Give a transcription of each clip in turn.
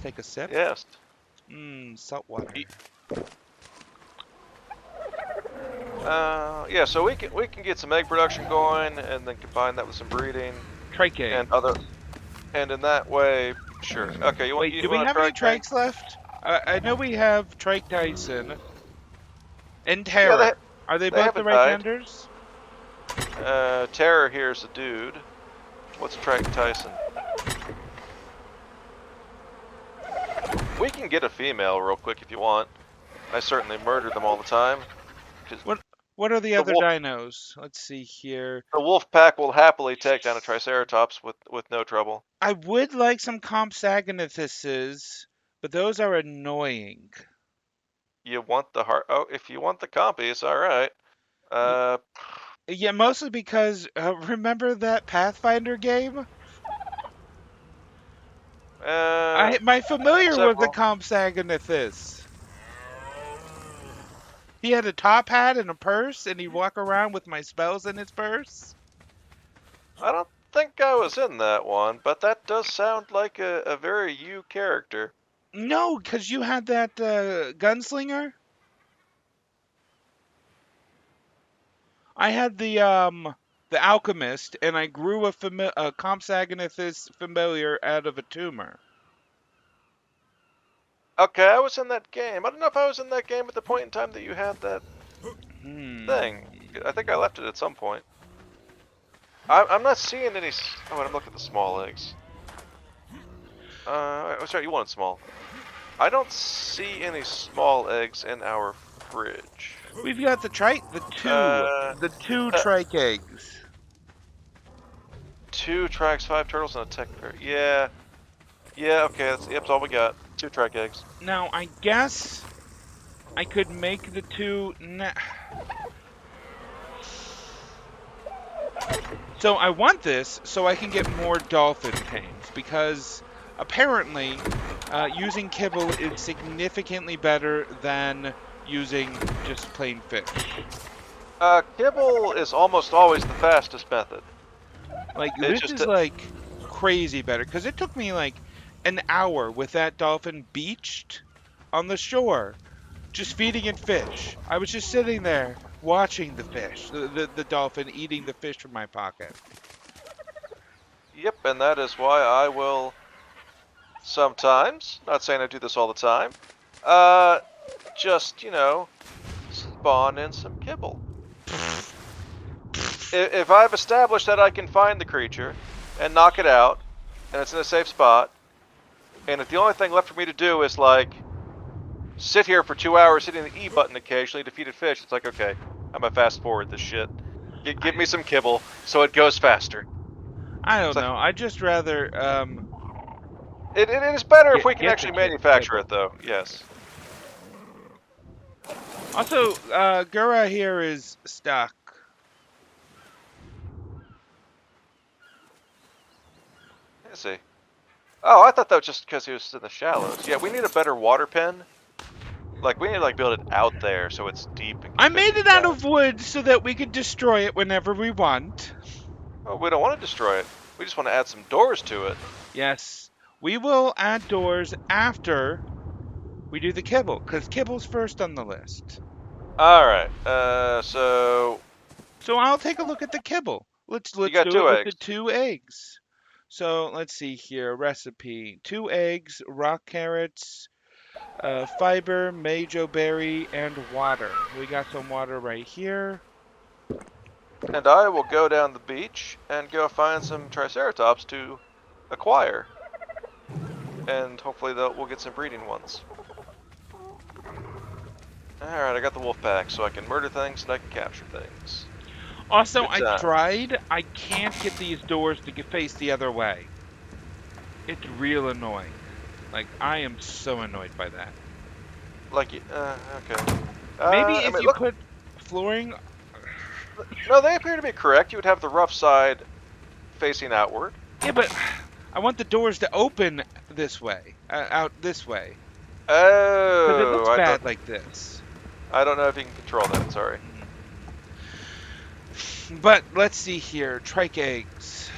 take a sip. Yes. Salt water. Yeah, so we can get some egg production going, and then combine that with some breeding Trike egg. and in that way, sure. Okay, you want? Wait, do we have any trikes left? I know we have Trike Tyson and Terra. Yeah, Are they they both the haven't right died. genders? Terror here's a dude. What's Trike Tyson? We can get a female real quick if you want. I certainly murder them all the time. What are the other dinos? Let's see here. The wolf pack will happily take down a Triceratops with no trouble. I would like some Compsognathus's, but those are annoying. You want the heart? Oh, if you want the compies, all right. Yeah, mostly because remember that Pathfinder game? My familiar was a Compsognathus. He had a top hat and a purse, and he'd walk around with my spells in his purse. I don't think I was in that one, but that does sound like a very you character. No, because you had that gunslinger. I had the alchemist, and I grew a Compsognathus familiar out of a tumor. Okay, I was in that game. I don't know if I was in that game at the point in time that you had that thing. I think I left it at some point. I'm not seeing any... Oh, wait, I'm looking at the small eggs. Oh, sorry, you wanted small. I don't see any small eggs in our fridge. We've got the two trike eggs. 2 trikes, 5 turtles, and a tech pair. Yeah. Yeah, okay, that's all we got. 2 trike eggs. Now, I guess I could make the 2... So I want this so I can get more dolphin tames, because apparently using kibble is significantly better than using just plain fish. Kibble is almost always the fastest method. Like, this is like crazy better, because it took me like an hour with that dolphin beached on the shore, just feeding it fish. I was just sitting there watching the fish, the dolphin eating the fish from my pocket. Yep, and that is why I will sometimes, not saying I do this all the time, just, you know, spawn in some kibble. If I've established that I can find the creature and knock it out, and it's in a safe spot, and if the only thing left for me to do is, like, sit here for 2 hours hitting the E button occasionally to feed a fish, it's like, okay, I'm gonna fast forward this shit. Give me some kibble so it goes faster. I don't know. I'd just rather, It is better if we can actually manufacture it, though. Yes. Also, Gura here is stuck. Is he? Oh, I thought that was just because he was in the shallows. Yeah, we need a better water pen. Like, we need to, like, build it out there so it's deep. And I made it out of wood so that we could destroy it whenever we want. Oh, we don't want to destroy it. We just want to add some doors to it. Yes. We will add doors after we do the kibble, because kibble's first on the list. Alright, so I'll take a look at the kibble. Let's do it with the 2 eggs. So let's see here. Recipe: 2 eggs, rock carrots, fiber, majo berry, and water. We got some water right here. And I will go down the beach and go find some Triceratops to acquire. And hopefully we'll get some breeding ones. Alright, I got the wolf pack, so I can murder things and I can capture things. Also, I tried. I can't get these doors to face the other way. It's real annoying. Like, I am so annoyed by that. Like, okay. Maybe if you put flooring... No, they appear to be correct. You would have the rough side facing outward. Yeah, but I want the doors to open this way. Out this way. Oh. Because it looks bad like this. I don't know if you can control that, sorry. But let's see here. Trike eggs.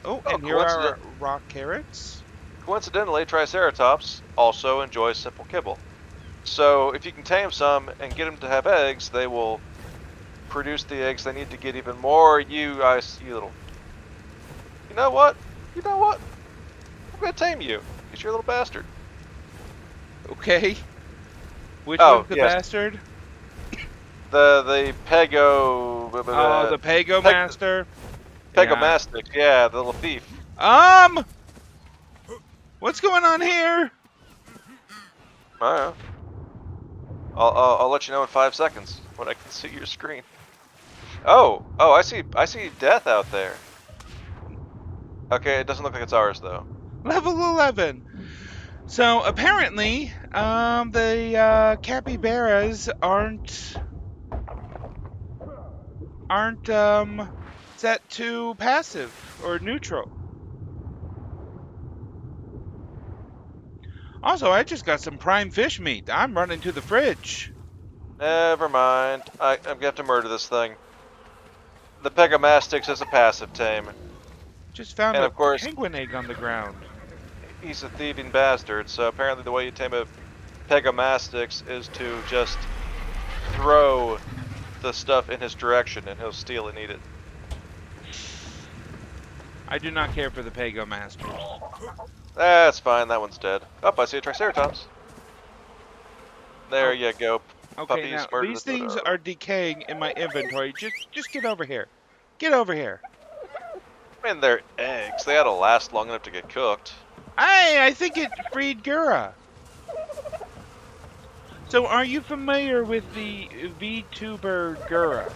Oh, and here are rock carrots. Coincidentally, Triceratops also enjoys simple kibble. So if you can tame some and get them to have eggs, they will produce the eggs they need to get even more. You little. You know what? You know what? I'm gonna tame you, because you're a little bastard. Okay. Which one's the bastard? The Pego. Oh, the Pego Master. Pegomastix, yeah, the little thief. What's going on here? I don't know. I'll let you know in 5 seconds when I can see your screen. Oh, I see death out there. Okay, it doesn't look like it's ours though. Level 11. So apparently, the capybaras aren't set to passive or neutral. Also, I just got some prime fish meat. I'm running to the fridge. Never mind. I'm gonna have to murder this thing. The Pegomastix is a passive tame. Just found a penguin egg on the ground. He's a thieving bastard, so apparently the way you tame a Pegomastix is to just throw the stuff in his direction and he'll steal and eat it. I do not care for the Pegomasters. That's fine, that one's dead. Oh, I see a Triceratops. There you go. Okay, now these things are decaying in my inventory. Just get over here. Get over here. I mean, they're eggs. They ought to last long enough to get cooked. I think it freed Gura. So, are you familiar with the VTuber Gura?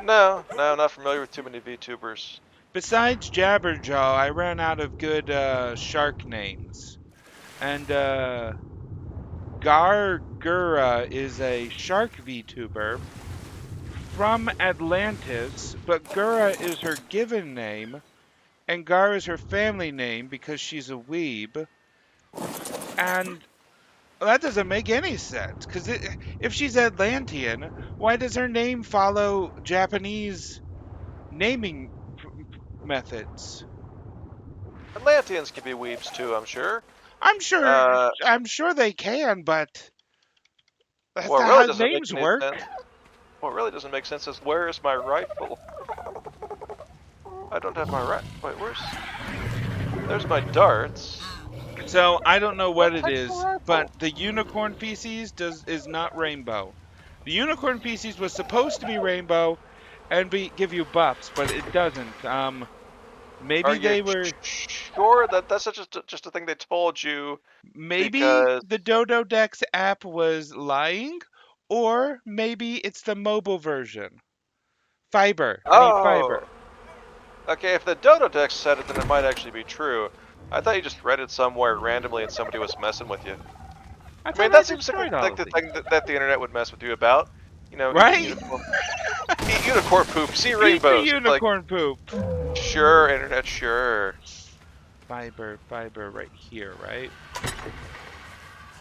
No, not familiar with too many VTubers. Besides Jabberjaw, I ran out of good shark names. And Gura is a shark VTuber from Atlantis, but Gura is her given name, and Gar is her family name because she's a weeb. And that doesn't make any sense, because if she's Atlantean, why does her name follow Japanese naming methods? Atlanteans can be weebs too, I'm sure. I'm sure they can, but that's not how names work. What really doesn't make sense is, where is my rifle? I don't have my rifle. Wait, there's my darts. So I don't know what it is, but the unicorn feces is not rainbow. The unicorn feces was supposed to be rainbow and give you buffs, but it doesn't. Maybe they were sure that that's just a thing they told you. Maybe the Dodo Dex app was lying, or maybe it's the mobile version. Fiber. I need fiber. Okay, if the Dodo Dex said it, then it might actually be true. I thought you just read it somewhere randomly and somebody was messing with you. I mean, that seems like the thing that the internet would mess with you about. You know, right? Eat unicorn poop, see rainbows. Eat the unicorn poop. Sure, internet, sure. Fiber right here, right?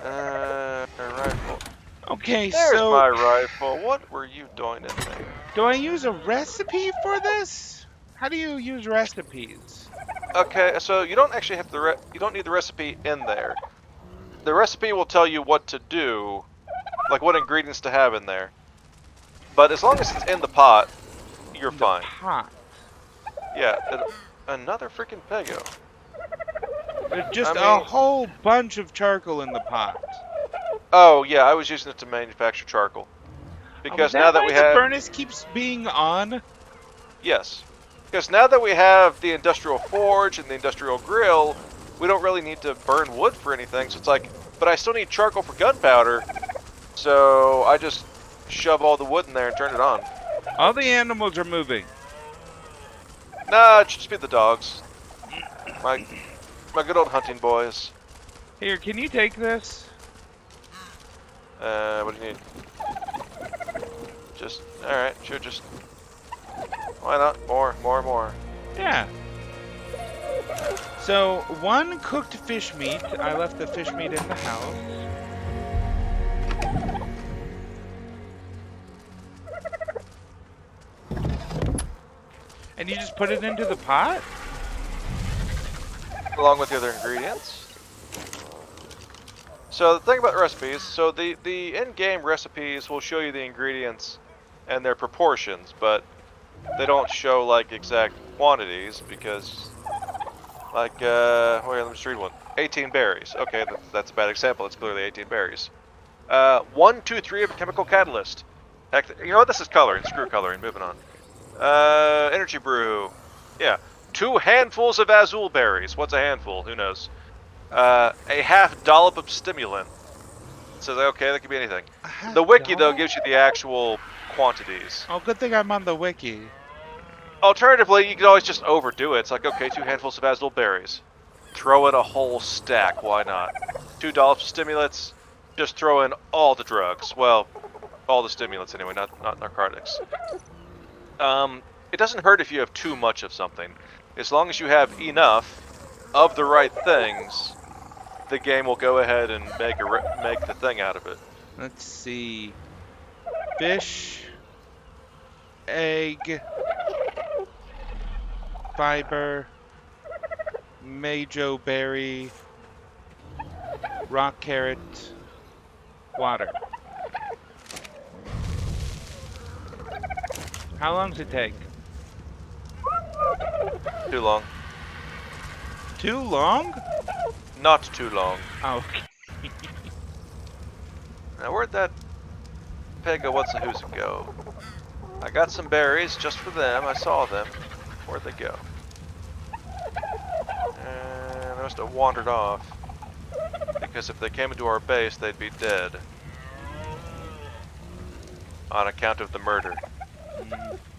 Rifle. Okay, There's my rifle. What were you doing in there? Do I use a recipe for this? How do you use recipes? Okay, so you don't actually have you don't need the recipe in there. The recipe will tell you what to do, like what ingredients to have in there. But as long as it's in the pot, you're fine. Pot. Yeah, another freaking Pego. There's just a whole bunch of charcoal in the pot. Oh yeah, I was using it to manufacture charcoal. Because now that we have the furnace keeps being on. Yes. Because now that we have the industrial forge and the industrial grill, we don't really need to burn wood for anything. So it's like, but I still need charcoal for gunpowder. So I just shove all the wood in there and turn it on. All the animals are moving. Nah, it should just be the dogs. My good old hunting boys. Here, can you take this? What do you need? Just, alright, sure, just... Why not? More. Yeah. So, 1 cooked fish meat. I left the fish meat in the house. And you just put it into the pot? Along with the other ingredients. So the thing about recipes, so the in-game recipes will show you the ingredients and their proportions, but they don't show like exact quantities because, like, wait, let me just read one. 18 berries. Okay, that's a bad example. It's clearly 18 berries. 1, 2, 3 of a chemical catalyst. Heck, you know what? This is coloring. Screw coloring. Moving on. Energy brew. Yeah. 2 handfuls of azul berries. What's a handful? Who knows? A half dollop of stimulant. So okay, that could be anything. The wiki though gives you the actual quantities. Oh, good thing I'm on the wiki. Alternatively, you could always just overdo it. It's like, okay, 2 handfuls of azul berries. Throw in a whole stack. Why not? 2 dollops of stimulants. Just throw in all the drugs. Well, all the stimulants anyway, not narcotics. It doesn't hurt if you have too much of something. As long as you have enough of the right things, the game will go ahead and make the thing out of it. Let's see. Fish, egg, fiber, majo berry, rock carrot, water. How long does it take? Too long. Too long? Not too long. Oh, okay. Now where'd that Pega what's the who's it go? I got some berries just for them. I saw them. Where'd they go? And they must have wandered off. Because if they came into our base, they'd be dead. On account of the murder.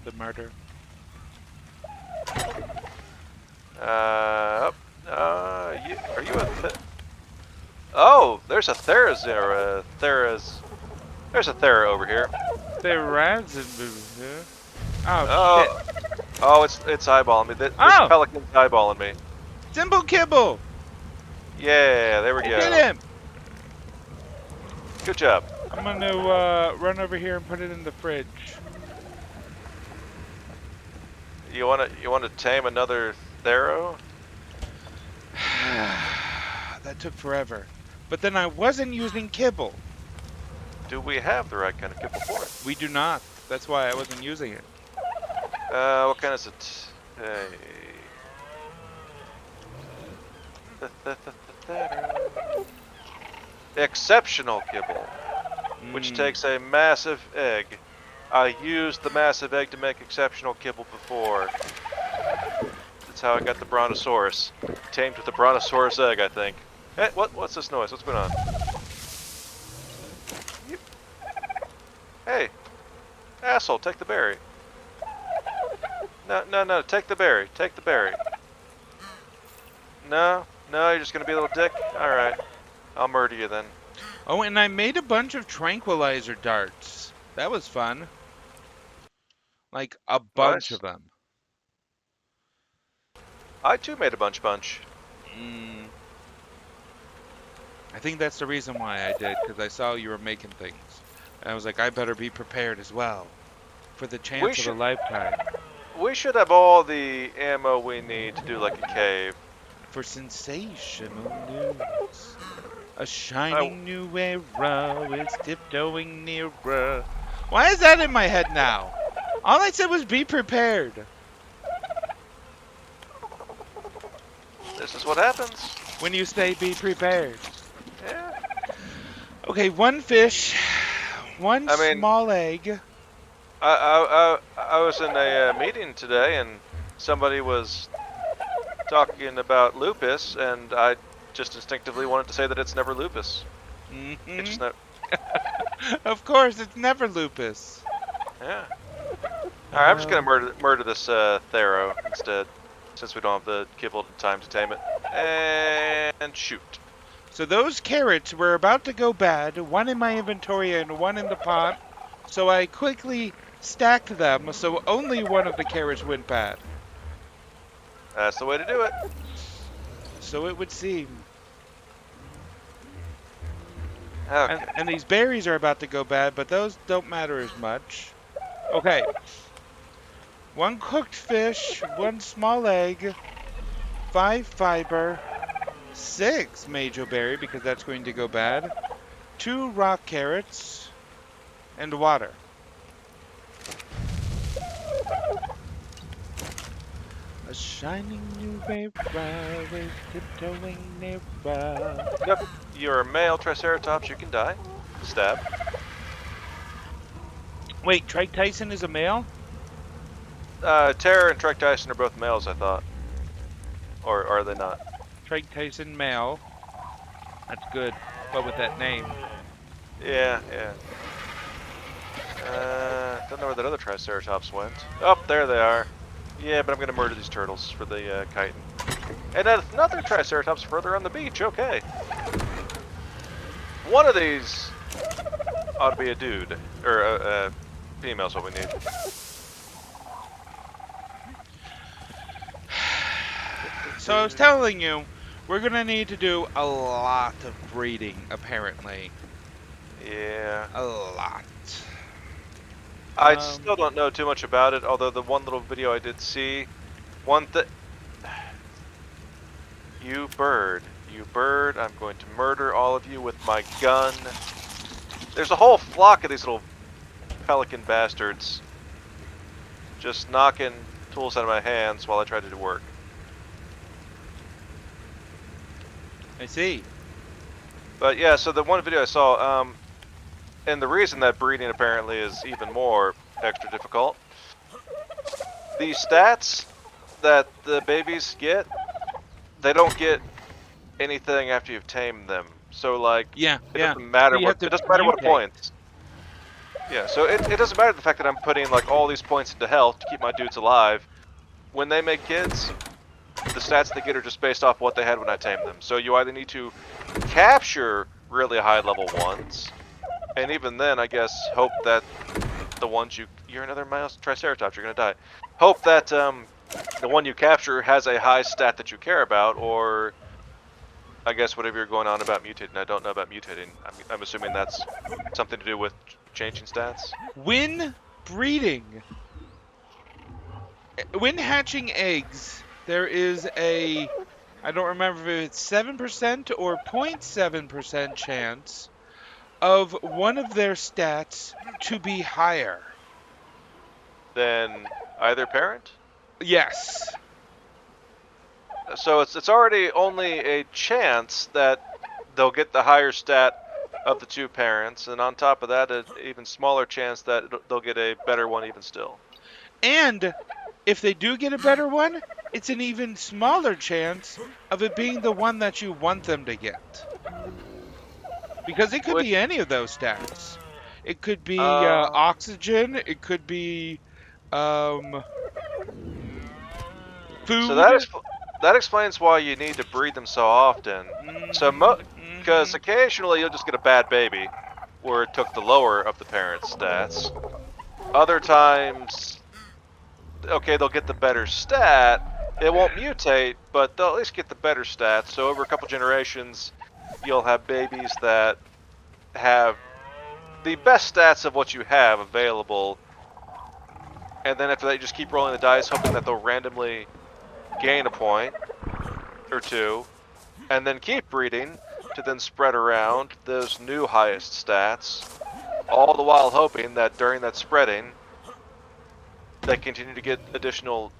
The murder. Are you a... Oh, there's a Theras there. There's a Thera over here. Oh, shit. Oh, it's eyeballing me. This pelican's eyeballing me. Simple Kibble! Yeah, there we go. Get him! Good job. I'm gonna run over here and put it in the fridge. You wanna tame another Thero? That took forever. But then I wasn't using kibble. Do we have the right kind of kibble for it? We do not. That's why I wasn't using it. What kind is it? Exceptional kibble, which takes a massive egg. I used the massive egg to make exceptional kibble before. That's how I got the Brontosaurus. Tamed with the Brontosaurus egg, I think. Hey, what's this noise? What's going on? Hey, asshole, take the berry. No, take the berry. Take the berry. No, you're just gonna be a little dick? Alright. I'll murder you then. Oh, and I made a bunch of tranquilizer darts. That was fun. Like, a bunch of them. I too made a bunch. I think that's the reason why I did, because I saw you were making things. And I was like, I better be prepared as well. For the chance of a lifetime. We should have all the ammo we need to do like a cave. For sensational news. A shining new era is tiptoeing nearer. Why is that in my head now? All I said was be prepared. This is what happens. When you say be prepared. Yeah. Okay, 1 fish, one small egg. I was in a meeting today and somebody was talking about lupus and I just instinctively wanted to say that it's never lupus. It's just not... Of course, it's never lupus. Yeah. Alright, I'm just gonna murder this Thero instead, since we don't have the kibble time to tame it. And shoot. So those carrots were about to go bad, one in my inventory and one in the pot. So I quickly stacked them, so only one of the carrots went bad. That's the way to do it. So it would seem. Okay. And these berries are about to go bad, but those don't matter as much. Okay. 1 cooked fish, 1 small egg, 5 fiber, 6 majo berry, because that's going to go bad, 2 rock carrots, and water. A shining new mirror is tiptoeing nearer. Yep, you're a male Triceratops, you can die. Stab. Wait, Trike Tyson is a male? Terror and Trike Tyson are both males, I thought. Or are they not? Trike Tyson male. That's good, but with that name. Yeah, yeah. Don't know where that other Triceratops went. Oh, there they are. Yeah, but I'm gonna murder these turtles for the chitin. And another Triceratops further on the beach, okay. One of these ought to be a dude. Or a female's what we need. So I was telling you, we're gonna need to do a lot of breeding, apparently. Yeah. A lot. I still don't know too much about it, although the one little video I did see, you bird, I'm going to murder all of you with my gun. There's a whole flock of these little pelican bastards just knocking tools out of my hands while I try to do work. I see. But yeah, so the one video I saw, and the reason that breeding apparently is even more extra difficult, the stats that the babies get, they don't get anything after you've tamed them. So like, it doesn't matter what points. Yeah, so it doesn't matter the fact that I'm putting like all these points into health to keep my dudes alive. When they make kids, the stats they get are just based off what they had when I tamed them. So you either need to capture really high level ones, and even then, I guess, hope that the ones you're another mouse Triceratops, you're gonna die. Hope that the one you capture has a high stat that you care about, or I guess whatever you're going on about mutating. I don't know about mutating. I'm assuming that's something to do with changing stats. When breeding, when hatching eggs, there is a, I don't remember if it's 7% or 0.7% chance of one of their stats to be higher than either parent? Yes. So it's already only a chance that they'll get the higher stat of the two parents, and on top of that, an even smaller chance that they'll get a better one even still. And if they do get a better one, it's an even smaller chance of it being the one that you want them to get. Because it could be any of those stats. It could be oxygen, it could be food. So that explains why you need to breed them so often. So because occasionally you'll just get a bad baby where it took the lower of the parent's stats. Other times, okay, they'll get the better stat. It won't mutate, but they'll at least get the better stats. So over a couple generations, you'll have babies that have the best stats of what you have available. And then after that, you just keep rolling the dice, hoping that they'll randomly gain a point or two, and then keep breeding to then spread around those new highest stats, all the while hoping that during that spreading, they continue to get additional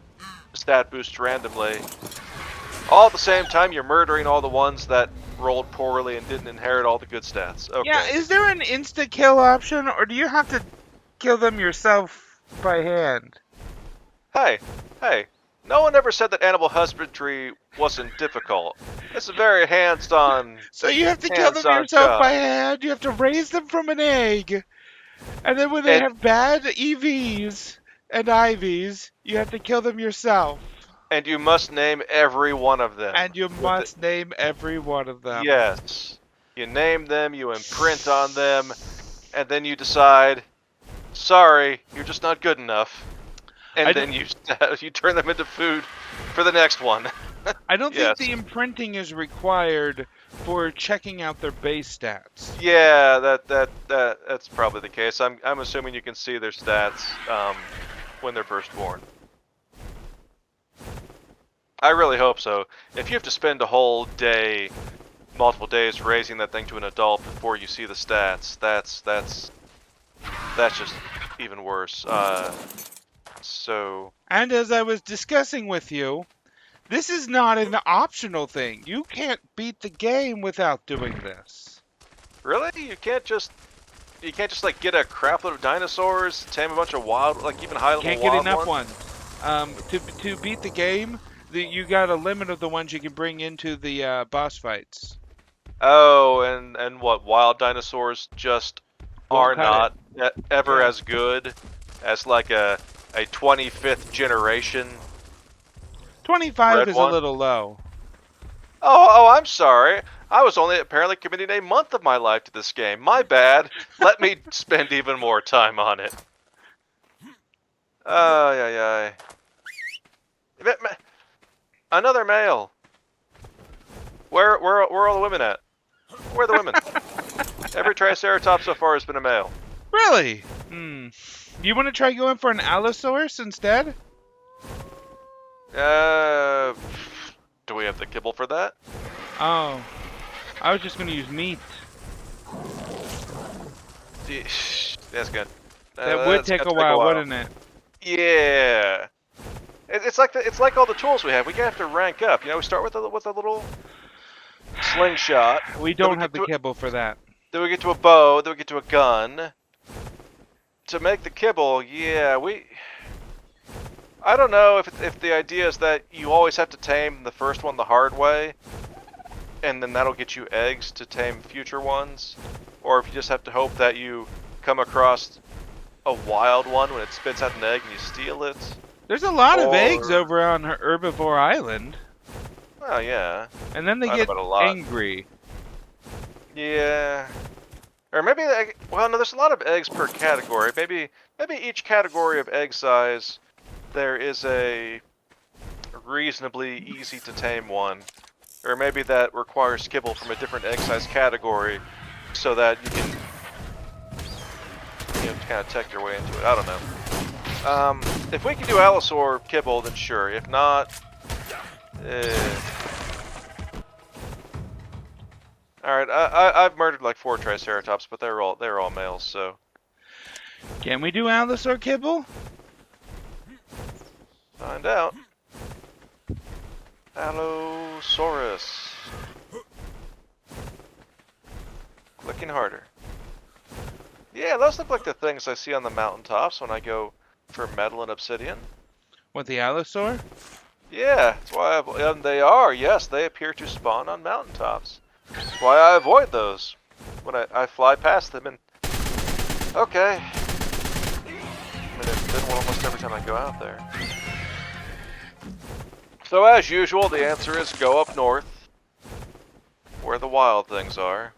stat boosts randomly. All at the same time, you're murdering all the ones that rolled poorly and didn't inherit all the good stats. Okay. Yeah, is there an insta-kill option, or do you have to kill them yourself by hand? Hey, no one ever said that animal husbandry wasn't difficult. It's a very hands-on. So you have to kill them yourself by hand, you have to raise them from an egg, and then when they have bad EVs and IVs, you have to kill them yourself. And you must name every one of them. And you must name every one of them. Yes. You name them, you imprint on them, and then you decide, sorry, you're just not good enough. And then you turn them into food for the next one. I don't think the imprinting is required for checking out their base stats. Yeah, that's probably the case. I'm assuming you can see their stats when they're first born. I really hope so. If you have to spend a whole day, multiple days raising that thing to an adult before you see the stats, that's just even worse. So. And as I was discussing with you, this is not an optional thing. You can't beat the game without doing this. Really? You can't just like get a crap load of dinosaurs, tame a bunch of wild, like even high level Can't wild get enough ones? To beat the game, you got a limit of the ones you can bring into the boss fights. Oh, and what? Wild dinosaurs just Won't are cut not ever Yeah. as good as like a 25th generation 25 red is a one. little low. Oh, I'm sorry. I was only apparently committing a month of my life to this game. My bad. Let me spend even more time on it. Ay. Another male. Where are all the women at? Where are the women? Every Triceratops so far has been a male. Really? You want to try going for an Allosaurus instead? Do we have the kibble for that? Oh, I was just going to use meat. That's good. That would take a while, wouldn't it? Yeah. It's like all the tools we have. We have to rank up. You know, we start with a little slingshot. We don't have the kibble for that. Then we get to a bow. Then we get to a gun. To make the kibble, yeah, I don't know if the idea is that you always have to tame the first one the hard way, and then that'll get you eggs to tame future ones, or if you just have to hope that you come across a wild one when it spits out an egg and you steal it. There's a lot of eggs over on Herbivore Island. Well, yeah. And then they get angry. Yeah. Or maybe, well, no, there's a lot of eggs per category. Maybe each category of egg size, there is a reasonably easy to tame one. Or maybe that requires kibble from a different egg size category so that you can, kind of tech your way into it. I don't know. If we can do Allosaur kibble, then sure. If not, Alright, I've murdered like 4 Triceratops, but they're all males, so. Can we do Allosaur kibble? Find out. Allosaurus. Clicking harder. Yeah, those look like the things I see on the mountaintops when I go for metal and obsidian. What, the Allosaur? Yeah, that's why and they are, yes, they appear to spawn on mountaintops. That's why I avoid those when I fly past them and... Okay. I mean, it's been one almost every time I go out there. So as usual, the answer is go up north, where the wild things are.